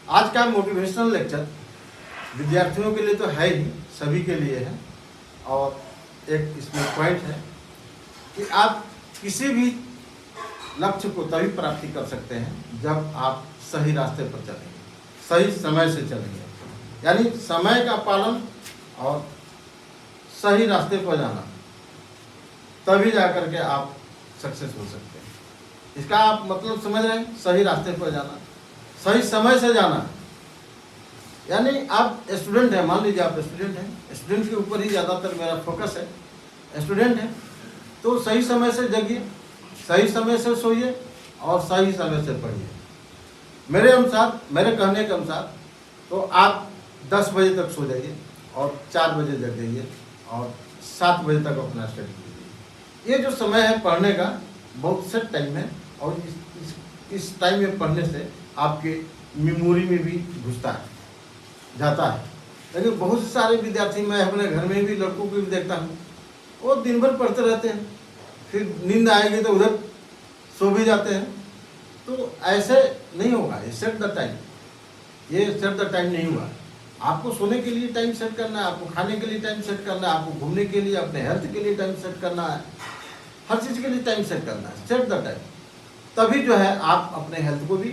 आज का motivational lecture विद्यार्थियों के लिए तो है ही, सभी के लिए है। और एक इसमें पॉइंट है कि आप किसी भी लक्ष्य को तभी प्राप्ति कर सकते हैं जब आप सही रास्ते पर चलेंगे, सही समय से चलेंगे। यानी समय का पालन और सही रास्ते पर जाना, तभी जाकर के आप सक्सेस हो सकते हैं। इसका आप मतलब समझ रहे हैं? सही रास्ते पर जाना, सही समय से जाना। यानी आप स्टूडेंट हैं, मान लीजिए आप स्टूडेंट हैं, स्टूडेंट के ऊपर ही ज़्यादातर मेरा फोकस है। स्टूडेंट है तो सही समय से जगिए, सही समय से सोइए और सही समय से पढ़िए। मेरे अनुसार, मेरे कहने के अनुसार तो आप 10 बजे तक सो जाइए और 4 बजे जग जाइए और 7 बजे तक अपना स्टडी कीजिए। ये जो समय है पढ़ने का, बहुत सेट टाइम है और इस टाइम में पढ़ने से आपके मेमोरी में भी घुसता है, जाता है। लेकिन बहुत सारे विद्यार्थी, मैं अपने घर में भी लड़कों को भी देखता हूँ, वो दिन भर पढ़ते रहते हैं, फिर नींद आएगी तो उधर सो भी जाते हैं। तो ऐसे नहीं होगा। ये सेट द टाइम, ये सेट द टाइम नहीं हुआ। आपको सोने के लिए टाइम सेट करना है, आपको खाने के लिए टाइम सेट करना है, आपको घूमने के लिए, अपने हेल्थ के लिए टाइम सेट करना है, हर चीज़ के लिए टाइम सेट करना है। सेट द टाइम, तभी जो है आप अपने हेल्थ को भी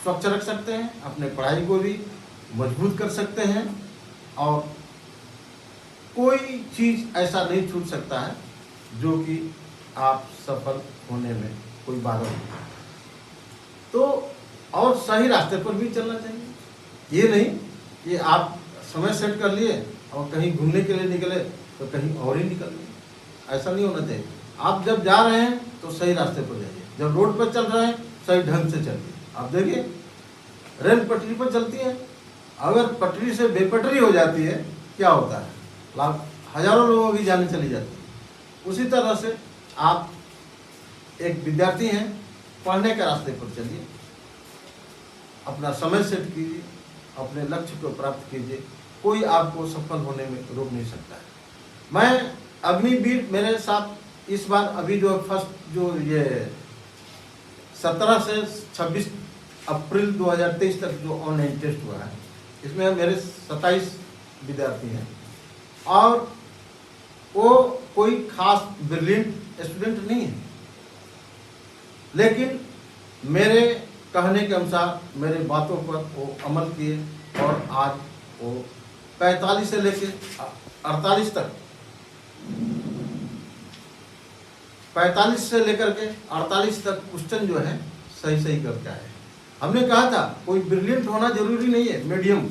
स्वच्छ रख सकते हैं, अपने पढ़ाई को भी मजबूत कर सकते हैं और कोई चीज़ ऐसा नहीं छूट सकता है जो कि आप सफल होने में कोई बाधा हो। तो और सही रास्ते पर भी चलना चाहिए। ये नहीं कि आप समय सेट कर लिए और कहीं घूमने के लिए निकले तो कहीं और ही निकल गए। ऐसा नहीं होना चाहिए। आप जब जा रहे हैं तो सही रास्ते पर जाइए, जब रोड पर चल रहे हैं सही ढंग से चलिए। आप देखिए रेल पटरी पर चलती है, अगर पटरी से बेपटरी हो जाती है क्या होता है? हजारों लोगों की जान चली जाती है। उसी तरह से आप एक विद्यार्थी हैं, पढ़ने के रास्ते पर चलिए, अपना समय सेट कीजिए, अपने लक्ष्य को प्राप्त कीजिए। कोई आपको सफल होने में रोक नहीं सकता है। मैं अग्निवीर, मेरे साथ इस बार अभी जो फर्स्ट जो ये 17 से 26 अप्रैल 2023 तक जो ऑनलाइन टेस्ट हुआ है, इसमें मेरे 27 विद्यार्थी हैं और वो कोई खास ब्रिलियंट स्टूडेंट नहीं है, लेकिन मेरे कहने के अनुसार मेरे बातों पर वो अमल किए और आज वो 45 से लेकर 48 तक, 45 से लेकर के 48 तक क्वेश्चन जो है सही करके आए। हमने कहा था कोई ब्रिलियंट होना जरूरी नहीं है, मीडियम।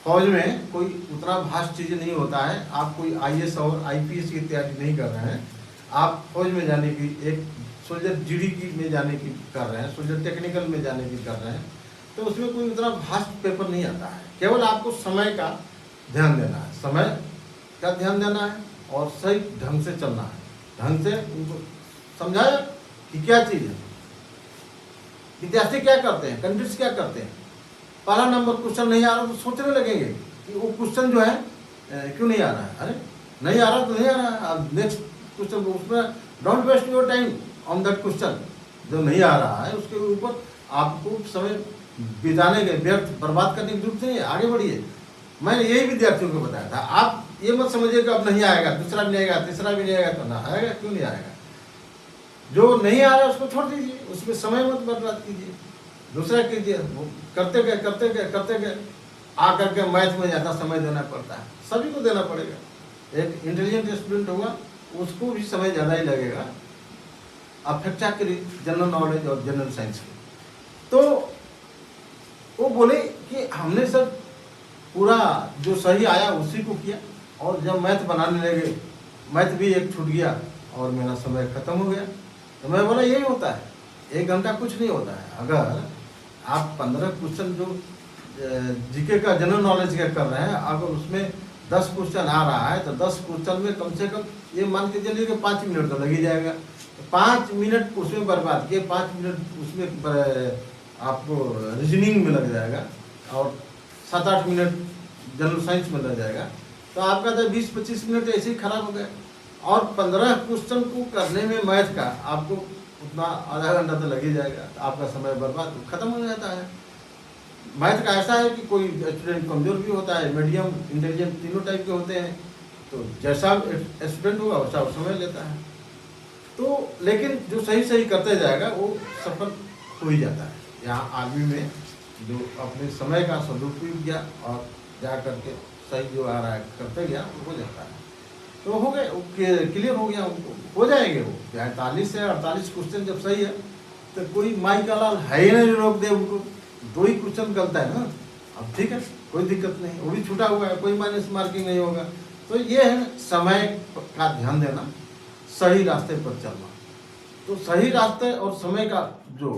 फौज में कोई उतना भास्ट चीज़ नहीं होता है। आप कोई IAS और IPS की तैयारी नहीं कर रहे हैं, आप फौज में जाने की, एक सोल्जर GD की में जाने की कर रहे हैं, सोल्जर टेक्निकल में जाने की कर रहे हैं, तो उसमें कोई उतना भास्ट पेपर नहीं आता है। केवल आपको समय का ध्यान देना है, समय का ध्यान देना है और सही ढंग से चलना है। ढंग से उनको समझाया कि क्या चीज़ है। विद्यार्थी क्या करते हैं, कैंडिडेट्स क्या करते हैं, पहला नंबर क्वेश्चन नहीं आ रहा तो सोचने लगेंगे कि वो क्वेश्चन जो है क्यों नहीं आ रहा है। अरे नहीं आ रहा तो नहीं आ रहा है, अब नेक्स्ट क्वेश्चन, उसमें don't waste your time on that question. जो नहीं आ रहा है उसके ऊपर आपको समय बिताने के, व्यर्थ बर्बाद करने की जरूरत नहीं है, आगे बढ़िए। मैंने यही विद्यार्थियों को बताया था। आप ये मत समझिए कि अब नहीं आएगा, दूसरा भी नहीं आएगा, तीसरा भी नहीं आएगा, तो ना आएगा, क्यों नहीं आएगा। जो नहीं आ रहा है उसको छोड़ दीजिए, उसमें समय मत बर्बाद कीजिए, दूसरा कीजिए। वो करते गए आकर के मैथ में ज़्यादा समय देना पड़ता है, सभी को देना पड़ेगा। एक इंटेलिजेंट स्टूडेंट होगा उसको भी समय ज़्यादा ही लगेगा, अपेक्षाकृत जनरल नॉलेज और जनरल साइंस के। तो वो बोले कि हमने सर पूरा जो सही आया उसी को किया, और जब मैथ बनाने लगे मैथ भी एक छूट गया और मेरा समय खत्म हो गया। तो मैं बोला यही होता है, 1 घंटा कुछ नहीं होता है। अगर आप 15 क्वेश्चन जो GK का जनरल नॉलेज का कर रहे हैं, अगर उसमें 10 क्वेश्चन आ रहा है तो 10 क्वेश्चन में कम से कम ये मान के चलिए कि 5 मिनट तो लग ही जाएगा। 5 मिनट उसमें बर्बाद किए, 5 मिनट उसमें आपको रीजनिंग में लग जाएगा और 7-8 मिनट जनरल साइंस में लग जाएगा। तो आपका तो 20-25 मिनट ऐसे ही खराब हो गया। और 15 क्वेश्चन को करने में मैथ का आपको उतना आधा घंटा तो लग ही जाएगा, तो आपका समय बर्बाद खत्म हो जाता है। मैथ का ऐसा है कि कोई स्टूडेंट कमज़ोर भी होता है, मीडियम, इंटेलिजेंट, तीनों टाइप के होते हैं। तो जैसा स्टूडेंट होगा वैसा वो समय लेता है। तो लेकिन जो सही सही करते जाएगा वो सफल हो ही जाता है। यहाँ आर्मी में जो अपने समय का सदुपयोग किया और जा करके सही जो आ रहा है करते गया तो हो जाता है। तो हो गए, क्लियर हो गया, उनको हो जाएंगे वो 45 से 48 क्वेश्चन जब सही है तो कोई माई का लाल है ही नहीं रोक दे उनको। 2 ही क्वेश्चन गलता है ना, अब ठीक है, कोई दिक्कत नहीं, वो भी छूटा हुआ है, कोई माइनस मार्किंग नहीं होगा। तो ये है समय का ध्यान देना, सही रास्ते पर चलना। तो सही रास्ते और समय का जो